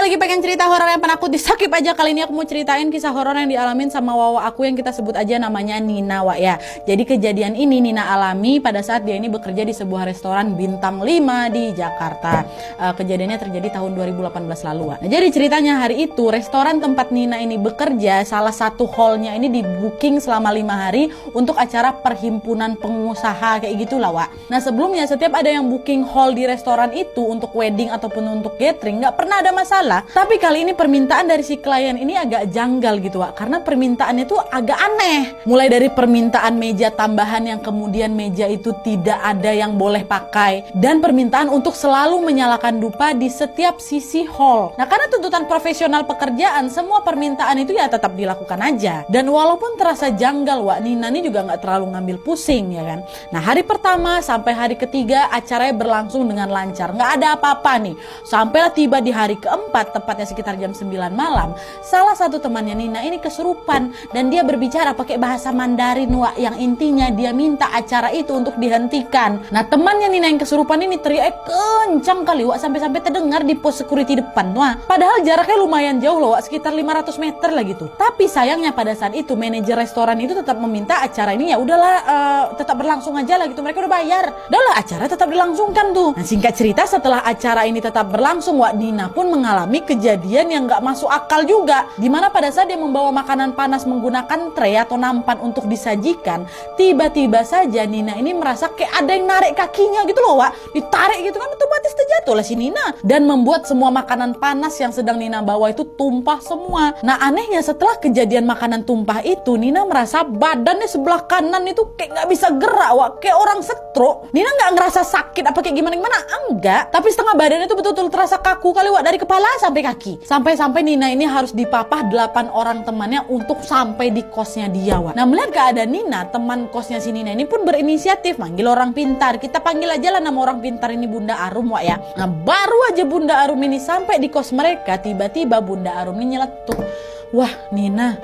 lagi pengen cerita horor yang penakut, di skip aja. Kali ini aku mau ceritain kisah horor yang dialamin sama wawa aku yang kita sebut aja namanya Nina, Wak ya. Jadi kejadian ini Nina alami pada saat dia ini bekerja di sebuah restoran bintang 5 di Jakarta. Kejadiannya terjadi tahun 2018 lalu, Wak. Nah, jadi ceritanya hari itu restoran tempat Nina ini bekerja, salah satu hallnya ini di booking selama 5 hari untuk acara perhimpunan pengusaha kayak gitulah, Wak. Nah sebelumnya setiap ada yang booking hall di restoran itu untuk wedding ataupun untuk gathering nggak pernah ada masalah. Tapi kali ini permintaan dari si klien ini agak janggal gitu, Wak, karena permintaannya itu agak aneh. Mulai dari permintaan meja tambahan yang kemudian meja itu tidak ada yang boleh pakai, dan permintaan untuk selalu menyalakan dupa di setiap sisi hall. Nah karena tuntutan profesional pekerjaan, semua permintaan itu ya tetap dilakukan aja. Dan walaupun terasa janggal, Wak, Nina ini juga nggak terlalu ngambil pusing ya kan. Nah hari pertama sampai hari ketiga acaranya berlangsung dengan lancar, nggak ada apa-apa nih. Sampailah tiba di hari keempat, tepatnya sekitar jam 9 malam, salah satu temannya Nina ini kesurupan dan dia berbicara pakai bahasa Mandarin, Wak, yang intinya dia minta acara itu untuk dihentikan. Nah temannya Nina yang kesurupan ini teriak kencang kali, Wak, sampai-sampai terdengar di pos security depan. Wah, padahal jaraknya lumayan jauh loh, Wak, sekitar 500 meter lah gitu. Tapi sayangnya pada saat itu manajer restoran itu tetap meminta acara ini ya udahlah tetap berlangsung aja lah gitu. Mereka udah bayar, udahlah acara tetap dilangsungkan tuh. Nah singkat cerita, setelah acara ini tetap berlangsung, Wak, Nina pun mengalami kejadian yang gak masuk akal juga. Dimana pada saat dia membawa makanan panas menggunakan tray atau nampan untuk disajikan, tiba-tiba saja Nina ini merasa kayak ada yang narik kakinya gitu loh, Wak. Ditarik gitu kan, otomatis terjatuh lah si Nina. Dan membuat semua makanan panas yang sedang Nina bawa itu tumpah semua. Nah anehnya setelah kejadian makanan tumpah itu, Nina merasa badannya sebelah kanan itu kayak gak bisa gerak, Wak. Kayak orang stroke. Nina gak ngerasa sakit apa kayak gimana-gimana, enggak. Tapi setengah badannya itu betul-betul terasa kaku kali, Wak, dari kepala sampai kaki. Sampai-sampai Nina ini harus dipapah 8 orang temannya untuk sampai di kosnya dia, Wak. Nah melihat keadaan Nina, teman kosnya si Nina ini pun berinisiatif manggil orang pintar. Kita panggil aja lah nama orang pintar ini Bunda Arum, Wak ya. Nah baru aja Bunda Arum ini sampai di kos mereka, tiba-tiba Bunda Arum ini nyeletuk, "Wah Nina,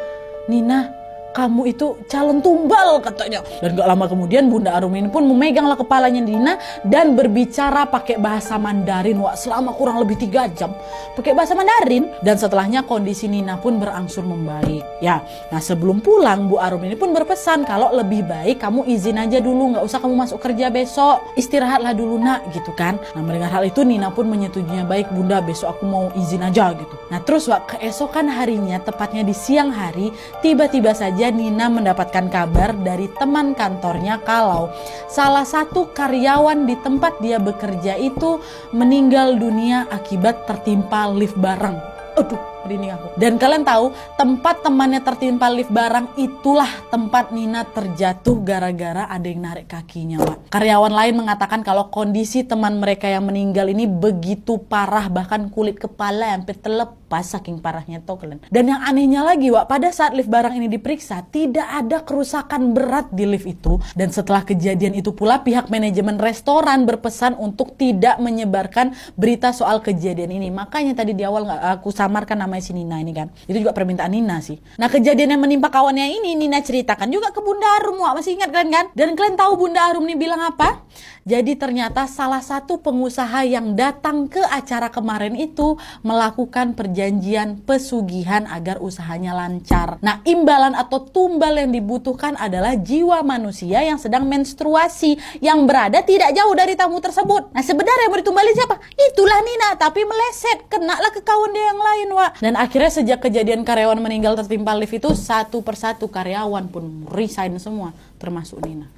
kamu itu calon tumbal," katanya. Dan gak lama kemudian Bunda Arum ini pun memeganglah kepalanya Nina dan berbicara pakai bahasa Mandarin, Wak, selama kurang lebih 3 jam pakai bahasa Mandarin. Dan setelahnya kondisi Nina pun berangsur membaik ya. Nah sebelum pulang Bu Arum ini pun berpesan kalau lebih baik kamu izin aja dulu, gak usah kamu masuk kerja besok, istirahatlah dulu nak gitu kan. Nah mendengar hal itu Nina pun menyetujuinya, baik Bunda, besok aku mau izin aja gitu. Nah terus, Wak, keesokan harinya tepatnya di siang hari, tiba-tiba saja Nina mendapatkan kabar dari teman kantornya kalau salah satu karyawan di tempat dia bekerja itu meninggal dunia akibat tertimpa lift barang. Aduh, merinding aku. Dan kalian tahu, tempat temannya tertimpa lift barang itulah tempat Nina terjatuh gara-gara ada yang narik kakinya, Wak. Karyawan lain mengatakan kalau kondisi teman mereka yang meninggal ini begitu parah, bahkan kulit kepala hampir terlepas saking parahnya tuh kalian. Dan yang anehnya lagi, Wak, pada saat lift barang ini diperiksa tidak ada kerusakan berat di lift itu. Dan setelah kejadian itu pula pihak manajemen restoran berpesan untuk tidak menyebarkan berita soal kejadian ini. Makanya tadi di awal aku samarkan namanya si Nina ini kan. Itu juga permintaan Nina sih. Nah kejadian yang menimpa kawannya ini Nina ceritakan juga ke Bunda Arum, Wak. Masih ingat kalian kan? Dan kalian tahu Bunda Arum ini bilang apa? Jadi ternyata salah satu pengusaha yang datang ke acara kemarin itu melakukan perjanjian pesugihan agar usahanya lancar. Nah imbalan atau tumbal yang dibutuhkan adalah jiwa manusia yang sedang menstruasi, yang berada tidak jauh dari tamu tersebut. Nah sebenarnya yang mau ditumbalin siapa? Itulah Nina, tapi meleset, kenalah ke kawan dia yang lain, Wak. Dan akhirnya sejak kejadian karyawan meninggal tertimpa lift itu, satu persatu karyawan pun resign semua, termasuk Nina.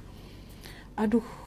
Aduh.